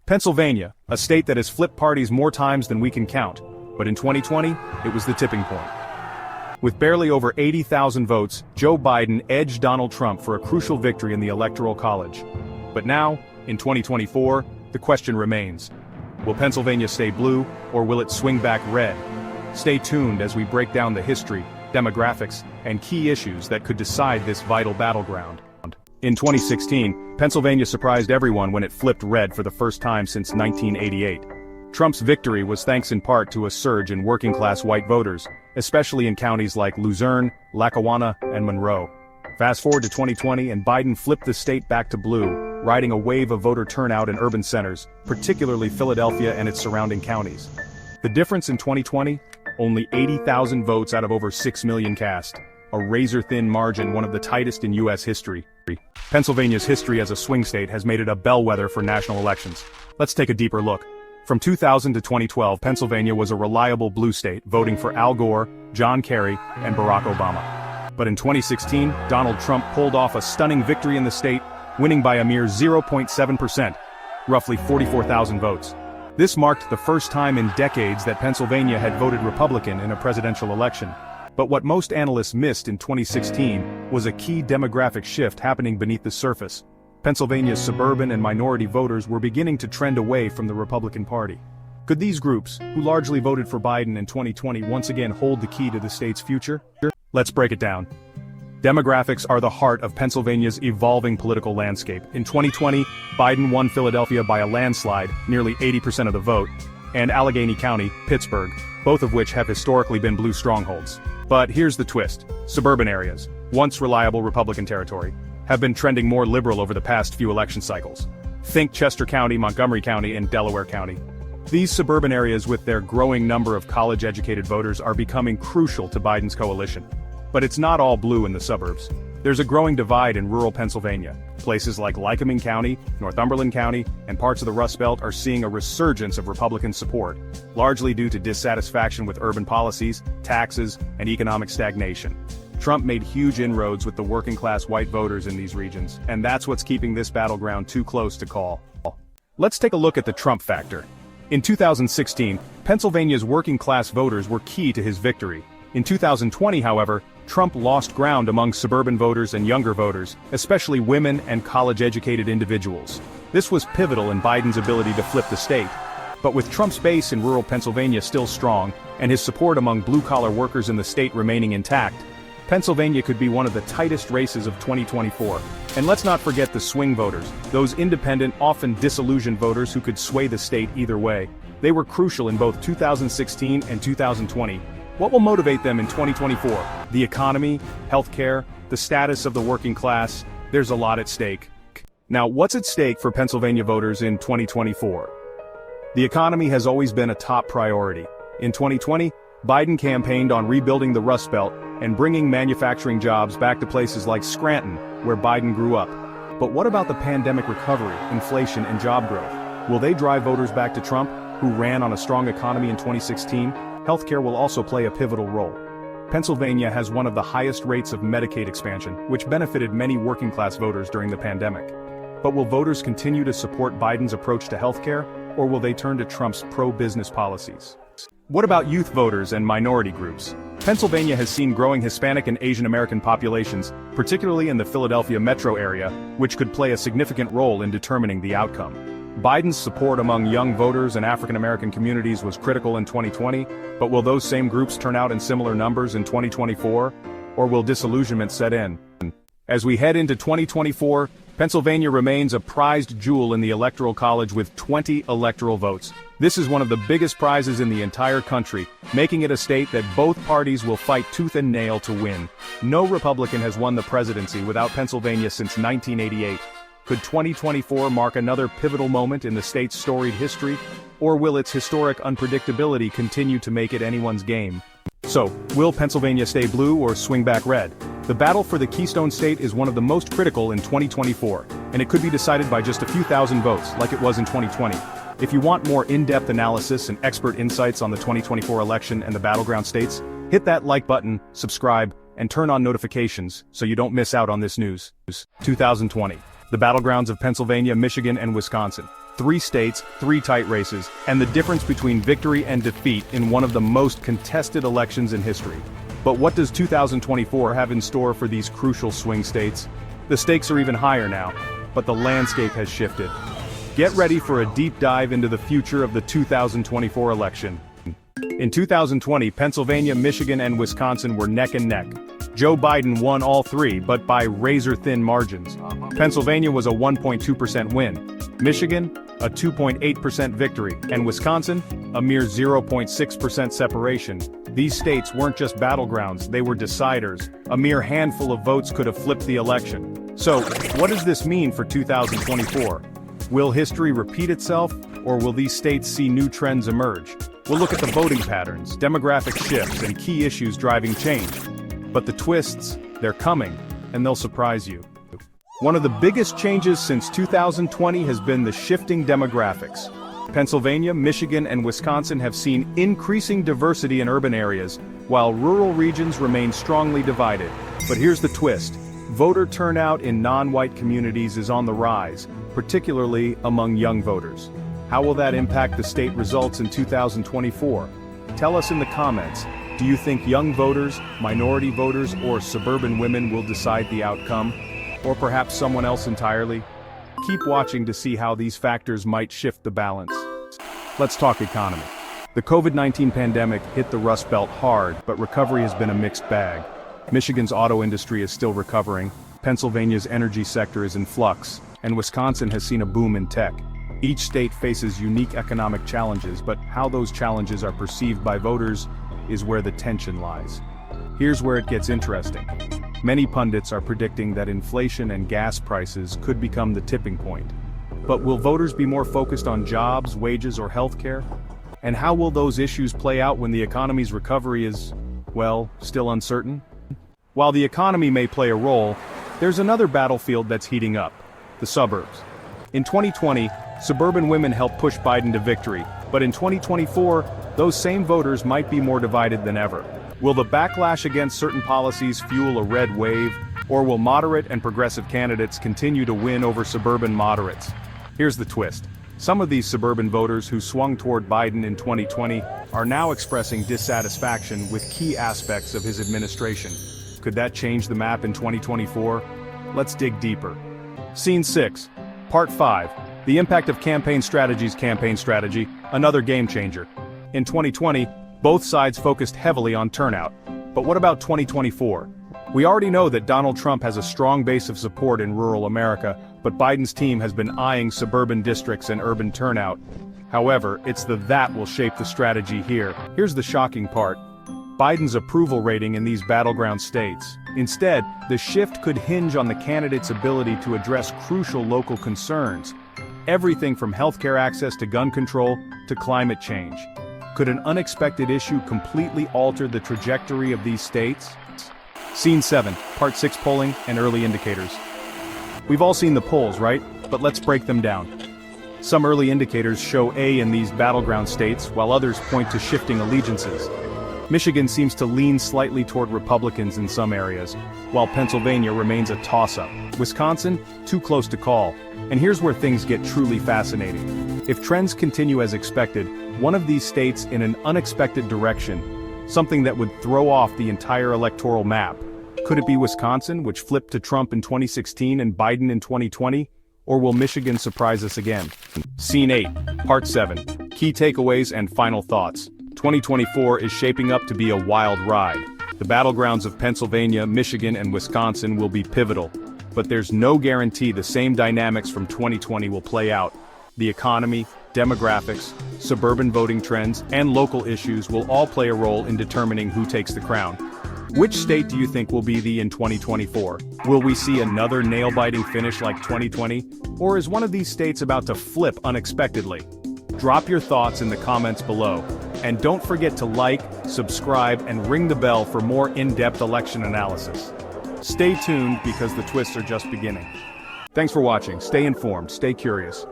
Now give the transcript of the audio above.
Pennsylvania, a state that has flipped parties more times than we can count, but in 2020, it was the tipping point. With barely over 80,000 votes, Joe Biden edged Donald Trump for a crucial victory in the Electoral College. But now, in 2024, the question remains. Will Pennsylvania stay blue, or will it swing back red? Stay tuned as we break down the history, demographics, and key issues that could decide this vital battleground. In 2016, Pennsylvania surprised everyone when it flipped red for the first time since 1988. Trump's victory was thanks in part to a surge in working-class white voters, especially in counties like Luzerne, Lackawanna, and Monroe. Fast forward to 2020 and Biden flipped the state back to blue, riding a wave of voter turnout in urban centers, particularly Philadelphia and its surrounding counties. The difference in 2020? Only 80,000 votes out of over 6 million cast. A razor-thin margin, one of the tightest in U.S. history. Pennsylvania's history as a swing state has made it a bellwether for national elections. Let's take a deeper look. From 2000 to 2012, Pennsylvania was a reliable blue state, voting for Al Gore, John Kerry, and Barack Obama. But in 2016, Donald Trump pulled off a stunning victory in the state, winning by a mere 0.7%, roughly 44,000 votes. This marked the first time in decades that Pennsylvania had voted Republican in a presidential election. But what most analysts missed in 2016 was a key demographic shift happening beneath the surface. Pennsylvania's suburban and minority voters were beginning to trend away from the Republican Party. Could these groups, who largely voted for Biden in 2020, once again hold the key to the state's future? Let's break it down. Demographics are the heart of Pennsylvania's evolving political landscape. In 2020, Biden won Philadelphia by a landslide, nearly 80% of the vote, and Allegheny County, Pittsburgh, both of which have historically been blue strongholds. But here's the twist. Suburban areas, once reliable Republican territory, have been trending more liberal over the past few election cycles. Think Chester County, Montgomery County, and Delaware County. These suburban areas with their growing number of college-educated voters are becoming crucial to Biden's coalition. But it's not all blue in the suburbs. There's a growing divide in rural Pennsylvania. Places like Lycoming County, Northumberland County, and parts of the Rust Belt are seeing a resurgence of Republican support, largely due to dissatisfaction with urban policies, taxes, and economic stagnation. Trump made huge inroads with the working-class white voters in these regions, and that's what's keeping this battleground too close to call. Let's take a look at the Trump factor. In 2016, Pennsylvania's working-class voters were key to his victory. In 2020, however, Trump lost ground among suburban voters and younger voters, especially women and college-educated individuals. This was pivotal in Biden's ability to flip the state. But with Trump's base in rural Pennsylvania still strong, and his support among blue-collar workers in the state remaining intact, Pennsylvania could be one of the tightest races of 2024. And let's not forget the swing voters, those independent, often disillusioned voters who could sway the state either way. They were crucial in both 2016 and 2020. What will motivate them in 2024? The economy, healthcare, the status of the working class. There's a lot at stake. Now, what's at stake for Pennsylvania voters in 2024? The economy has always been a top priority. In 2020, Biden campaigned on rebuilding the Rust Belt and bringing manufacturing jobs back to places like Scranton, where Biden grew up. But what about the pandemic recovery, inflation, and job growth? Will they drive voters back to Trump, who ran on a strong economy in 2016? Healthcare will also play a pivotal role. Pennsylvania has one of the highest rates of Medicaid expansion, which benefited many working-class voters during the pandemic. But will voters continue to support Biden's approach to healthcare, or will they turn to Trump's pro-business policies? What about youth voters and minority groups? Pennsylvania has seen growing Hispanic and Asian American populations, particularly in the Philadelphia metro area, which could play a significant role in determining the outcome. Biden's support among young voters and African American communities was critical in 2020, but will those same groups turn out in similar numbers in 2024? Or will disillusionment set in? As we head into 2024, Pennsylvania remains a prized jewel in the Electoral College with 20 electoral votes. This is one of the biggest prizes in the entire country, making it a state that both parties will fight tooth and nail to win. No Republican has won the presidency without Pennsylvania since 1988. Could 2024 mark another pivotal moment in the state's storied history, or will its historic unpredictability continue to make it anyone's game? So, will Pennsylvania stay blue or swing back red? The battle for the Keystone State is one of the most critical in 2024, and it could be decided by just a few thousand votes, like it was in 2020. If you want more in-depth analysis and expert insights on the 2024 election and the battleground states, hit that like button, subscribe, and turn on notifications so you don't miss out on this news. 2020. The battlegrounds of Pennsylvania, Michigan, and Wisconsin. 3 states, 3 tight races, and the difference between victory and defeat in one of the most contested elections in history. But what does 2024 have in store for these crucial swing states? The stakes are even higher now, but the landscape has shifted. Get ready for a deep dive into the future of the 2024 election. In 2020, Pennsylvania, Michigan, and Wisconsin were neck and neck. Joe Biden won all 3, but by razor-thin margins. Pennsylvania was a 1.2% win, Michigan, a 2.8% victory, and Wisconsin, a mere 0.6% separation. These states weren't just battlegrounds, they were deciders. A mere handful of votes could have flipped the election. So, what does this mean for 2024? Will history repeat itself, or will these states see new trends emerge? We'll look at the voting patterns, demographic shifts, and key issues driving change. But the twists, they're coming, and they'll surprise you. One of the biggest changes since 2020 has been the shifting demographics. Pennsylvania, Michigan, and Wisconsin have seen increasing diversity in urban areas, while rural regions remain strongly divided. But here's the twist. Voter turnout in non-white communities is on the rise, particularly among young voters. How will that impact the state results in 2024? Tell us in the comments. Do you think young voters, minority voters, or suburban women will decide the outcome? Or perhaps someone else entirely? Keep watching to see how these factors might shift the balance. Let's talk economy. The COVID-19 pandemic hit the Rust Belt hard, but recovery has been a mixed bag. Michigan's auto industry is still recovering, Pennsylvania's energy sector is in flux, and Wisconsin has seen a boom in tech. Each state faces unique economic challenges, but how those challenges are perceived by voters is where the tension lies. Here's where it gets interesting. Many pundits are predicting that inflation and gas prices could become the tipping point. But will voters be more focused on jobs, wages, or healthcare? And how will those issues play out when the economy's recovery is, well, still uncertain? While the economy may play a role, there's another battlefield that's heating up: the suburbs. In 2020, suburban women helped push Biden to victory, but in 2024, those same voters might be more divided than ever. Will the backlash against certain policies fuel a red wave, or will moderate and progressive candidates continue to win over suburban moderates? Here's the twist. Some of these suburban voters who swung toward Biden in 2020 are now expressing dissatisfaction with key aspects of his administration. Could that change the map in 2024? Let's dig deeper. Scene 6, Part 5, The Impact of Campaign Strategy, another game changer. In 2020, both sides focused heavily on turnout. But what about 2024? We already know that Donald Trump has a strong base of support in rural America, but Biden's team has been eyeing suburban districts and urban turnout. However, it's that will shape the strategy here. Here's the shocking part. Biden's approval rating in these battleground states. Instead, the shift could hinge on the candidate's ability to address crucial local concerns. Everything from healthcare access to gun control to climate change. Could an unexpected issue completely alter the trajectory of these states? Scene 7, Part 6, Polling and Early Indicators. We've all seen the polls, right? But let's break them down. Some early indicators show A in these battleground states, while others point to shifting allegiances. Michigan seems to lean slightly toward Republicans in some areas, while Pennsylvania remains a toss-up. Wisconsin, too close to call. And here's where things get truly fascinating. If trends continue as expected, one of these states in an unexpected direction, something that would throw off the entire electoral map. Could it be Wisconsin, which flipped to Trump in 2016 and Biden in 2020? Or will Michigan surprise us again? Scene 8, Part 7, Key Takeaways and Final Thoughts. 2024 is shaping up to be a wild ride. The battlegrounds of Pennsylvania, Michigan, and Wisconsin will be pivotal. But there's no guarantee the same dynamics from 2020 will play out. The economy, demographics, suburban voting trends, and local issues will all play a role in determining who takes the crown. Which state do you think will be the in 2024? Will we see another nail-biting finish like 2020? Or is one of these states about to flip unexpectedly? Drop your thoughts in the comments below. And don't forget to like, subscribe, and ring the bell for more in-depth election analysis. Stay tuned because the twists are just beginning. Thanks for watching. Stay informed, stay curious.